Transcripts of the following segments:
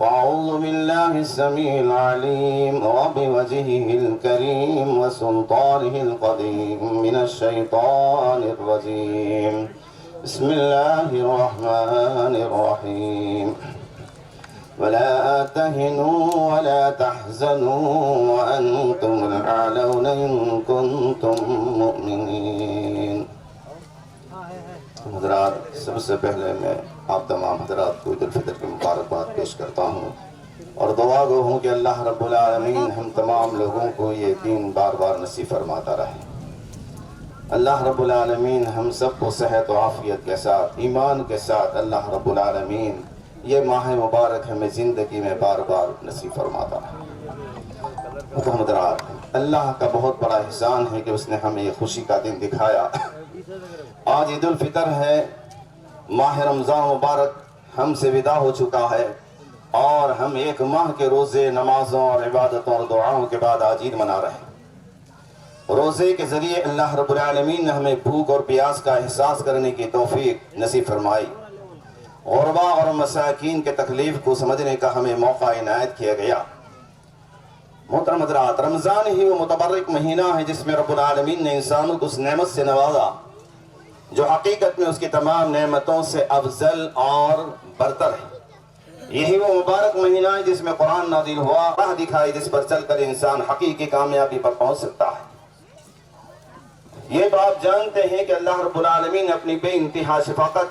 أعوذ بالله السميع العليم وبوجهه الكريم وسلطانه القديم من الشيطان الرجيم. بسم الله الرحمن الرحيم. ولا تهنوا ولا تحزنوا وأنتم الأعلون إن كنتم مؤمنين. حضرات، سب سے پہلے میں آپ تمام حضرات کو عید الفطر کی مبارکباد پیش کرتا ہوں اور دعا گو ہوں کہ اللہ رب العالمین ہم تمام لوگوں کو یہ دین بار بار نصیب فرماتا رہے۔ اللہ رب العالمین ہم سب کو صحت و عافیت کے ساتھ ایمان کے ساتھ اللہ رب العالمین یہ ماہ مبارک ہمیں زندگی میں بار بار نصیب فرماتا رہے۔ حضرات، اللہ کا بہت بڑا احسان ہے کہ اس نے ہمیں یہ خوشی کا دن دکھایا۔ آج عید الفطر ہے، ماہ رمضان مبارک ہم سے ودا ہو چکا ہے اور ہم ایک ماہ کے روزے نمازوں اور عبادتوں اور دعاؤں کے بعد آج عید منا رہے ہیں۔ روزے کے ذریعے اللہ رب العالمین نے ہمیں بھوک اور پیاس کا احساس کرنے کی توفیق نصیب فرمائی۔ غربا اور مساکین کے تکلیف کو سمجھنے کا ہمیں موقع عنایت کیا گیا۔ محترم حضرات، رمضان ہی وہ متبرک مہینہ ہے جس میں رب العالمین نے انسانوں کو اس نعمت سے نوازا جو حقیقت میں اس کی تمام نعمتوں سے افضل اور برتر ہے۔ یہی وہ مبارک مہینہ ہے جس میں قرآن نازل ہوا، راہ دکھائی جس پر چل کر انسان حقیقی کامیابی پر پہنچ سکتا ہے۔ یہ بات جانتے ہیں کہ اللہ رب العالمین نے اپنی بے انتہا شفقت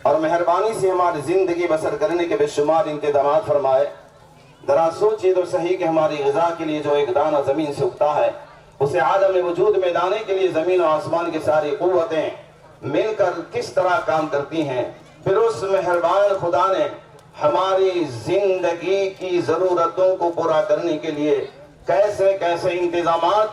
اور مہربانی سے ہماری زندگی بسر کرنے کے بے شمار انتظامات فرمائے۔ ذرا سوچیے تو صحیح کہ ہماری غذا کے لیے جو ایک دانہ زمین سے اگتا ہے اسے عالم وجود میں لانے کے لیے زمین و آسمان کی ساری قوتیں مل کر کس طرح کام کرتی ہیں۔ پھر اس مہربان خدا نے ہماری زندگی کی ضرورتوں کو پورا کرنے کے لیے کیسے کیسے انتظامات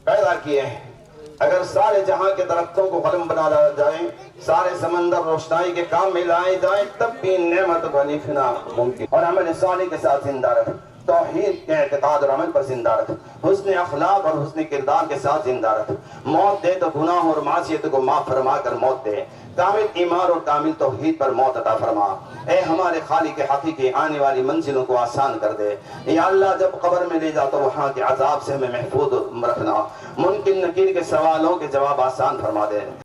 پیدا کیے ہیں۔ اگر سارے جہاں کے درختوں کو قلم بنا جائیں، سارے سمندر روشنائی کے کام میں لائے جائیں، تب بھی نعمت کو لکھنا ممکن اور عمل صالح کے ساتھ زندہ رکھ، توحید کے اعتقاد اور عمل پر زندہ رکھ، حسن اخلاق اور حسن کردار کے ساتھ زندہ رکھ۔ موت دے تو گناہ اور معصیت کو معاف فرما کر موت دے، کامل ایمان اور کامل توحید پر موت عطا فرما۔ اے ہمارے خالق حقیقی، آنے والی منزلوں کو آسان کر دے۔ یا اللہ، جب قبر میں لے جا تو وہاں کے عذاب سے ہمیں محفوظ رکھنا، ممکن نکیر کے سوالوں کے جواب آسان فرما دے۔